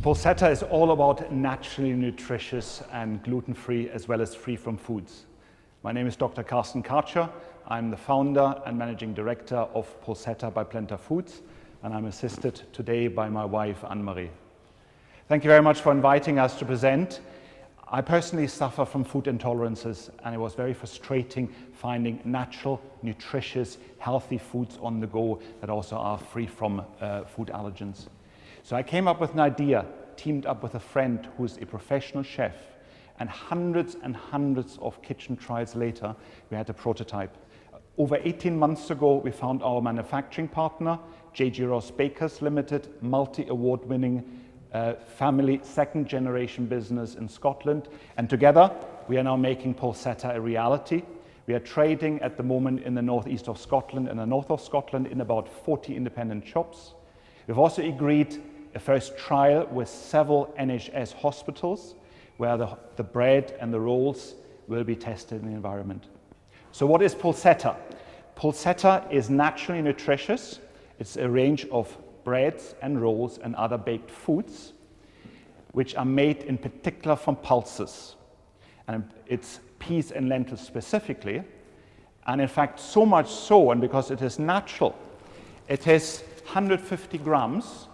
Pulsetta is all about naturally nutritious and gluten-free as well as free from foods. My name is Dr. Carsten Karcher. I'm the founder and managing director of Pulsetta by Plenta Foods, and I'm assisted today by my wife, Anne-Marie. Thank you very much for inviting us to present. I personally suffer from food intolerances, and it was very frustrating finding natural, nutritious, healthy foods on the go that also are free from food allergens. So I came up with an idea, teamed up with a friend who's a professional chef, and hundreds of kitchen trials later, we had a prototype. Over 18 months ago, we found our manufacturing partner, J.G. Ross Bakers Limited, multi-award winning family second generation business in Scotland. And together, we are now making Pulsetta a reality. We are trading at the moment in the northeast of Scotland and the north of Scotland in about 40 independent shops. We've also agreed a first trial with several NHS hospitals where the bread and the rolls will be tested in the environment. So what is Pulsetta? Pulsetta is naturally nutritious. It's a range of breads and rolls and other baked foods which are made in particular from pulses. And it's peas and lentils specifically. And in fact, so much so, and because it is natural, it has 150 grams,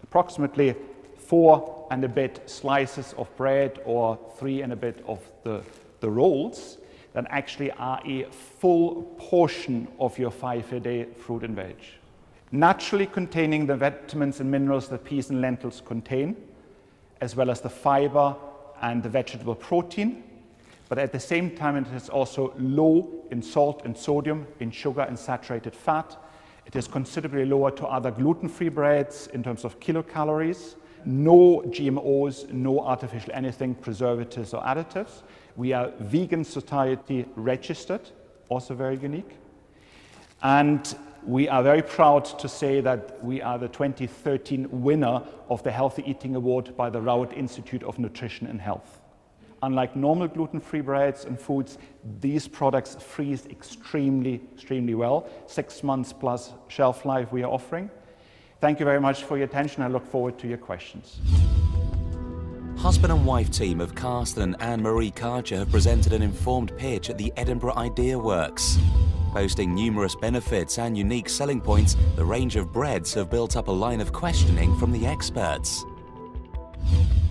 approximately 4 and a bit slices of bread or 3 and a bit of the rolls that actually are a full portion of your 5-a-day fruit and veg. Naturally containing the vitamins and minerals that peas and lentils contain, as well as the fiber and the vegetable protein. But at the same time, it is also low in salt and sodium, in sugar and saturated fat. It is considerably lower to other gluten-free breads in terms of kilocalories. No GMOs, no artificial anything, preservatives or additives. We are Vegan Society registered, also very unique. And we are very proud to say that we are the 2013 winner of the Healthy Eating Award by the Rowett Institute of Nutrition and Health. Unlike normal gluten-free breads and foods, these products freeze extremely well. 6 months plus shelf life we are offering. Thank you very much for your attention. I look forward to your questions. Husband and wife team of Carsten and Anne-Marie Karcher have presented an informed pitch at the Edinburgh Idea Works. Boasting numerous benefits and unique selling points, the range of breads have built up a line of questioning from the experts.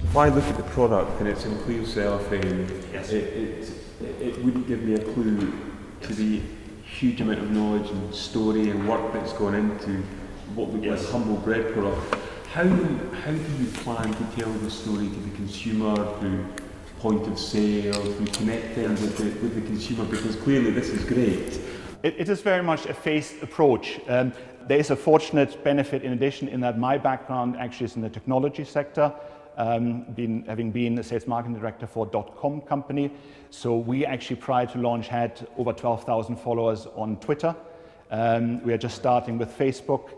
If I look at the product and it's in clear cellophane, yes, it wouldn't give me a clue to the huge amount of knowledge and story and work that's gone into what looks like a humble bread product. How do you plan to tell the story to the consumer through point of sale, through connecting with the consumer? Because clearly this is great. It is very much a phased approach. There is a fortunate benefit in addition in that my background actually is in the technology sector, having been a sales marketing director for a .com company. So we actually, prior to launch, had over 12,000 followers on Twitter. We are just starting with Facebook,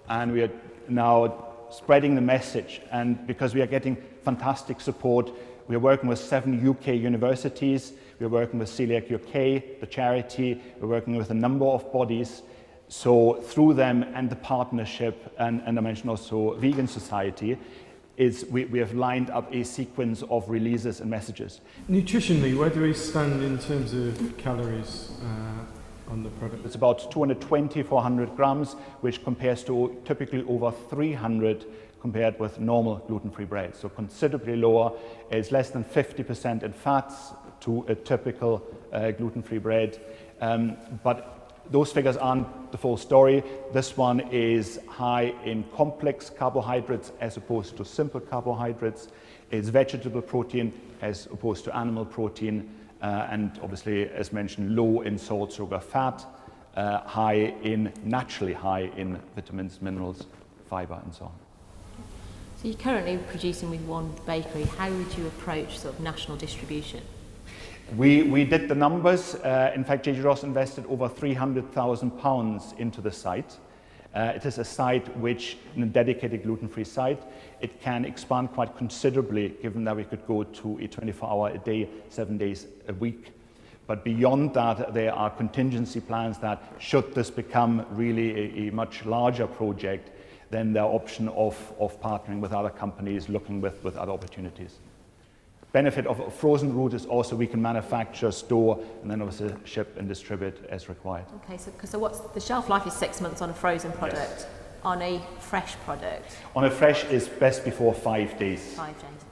and we are now spreading the message. And because we are getting fantastic support, we are working with 7 UK universities. We're working with Celiac UK, the charity. We're working with a number of bodies. So through them and the partnership, and I mentioned also Vegan Society, we have lined up a sequence of releases and messages. Nutritionally, where do we stand in terms of calories on the product? It's about 220, 400 grams, which compares to typically over 300 compared with normal gluten-free bread. So considerably lower. It's less than 50% in fats to a typical gluten-free bread. But those figures aren't the full story. This one is high in complex carbohydrates as opposed to simple carbohydrates. It's vegetable protein as opposed to animal protein. And obviously, as mentioned, low in salt, sugar, fat, naturally high in vitamins, minerals, fiber, and so on. So you're currently producing with one bakery. How would you approach sort of national distribution? We did the numbers. In fact, J.G. Ross invested over £300,000 into the site. It is a site which, in a dedicated gluten-free site, it can expand quite considerably, given that we could go to a 24-hour a day, 7 days a week. But beyond that, there are contingency plans that, should this become really a much larger project, then there are option of partnering with other companies, looking with other opportunities. Benefit of a frozen route is also we can manufacture, store, and then obviously ship and distribute as required. Okay, so what's the shelf life is 6 months on a frozen product. Yes. On a fresh product? On a fresh is best before 5 days. 5 days.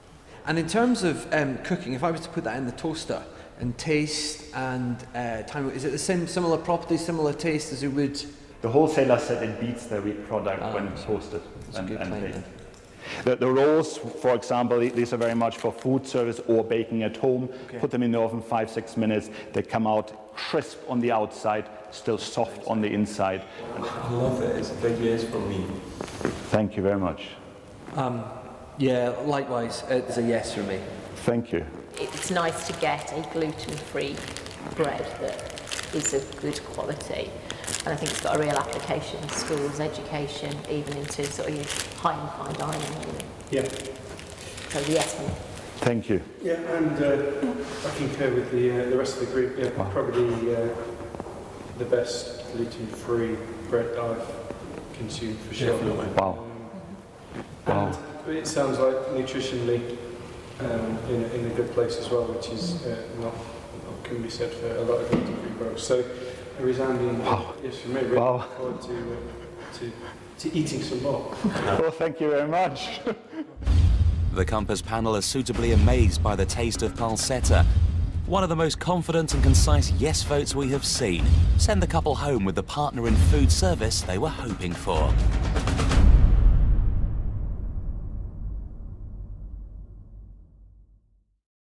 And in terms of cooking, if I was to put that in the toaster and taste and time, is it the same, similar properties, similar taste as it would? The wholesaler said it beats their wheat product when toasted and good claim, baked. The rolls, for example, these are very much for food service or baking at home. Okay. Put them in the oven 5-6 minutes. They come out crisp on the outside, still soft on the inside. I love it. It's a big yes for me. Thank you very much. Yeah, likewise, it's a yes for me. Thank you. It's nice to get a gluten-free bread that is of good quality. And I think it's got a real application in schools, education, even into sort of your high and fine dining. Yeah. So yes, Thank you. Yeah, and I concur with the rest of the group. Yeah, probably the best gluten-free bread I've consumed for sure. Wow. Wow. And it sounds like nutritionally in a good place as well, which is not can be said for a lot of gluten-free products. So a resounding yes for me. Really look forward to eating some more. Well, thank you very much. The Compass panel are suitably amazed by the taste of Pulsetta. One of the most confident and concise yes votes we have seen. Send the couple home with the partner in food service they were hoping for.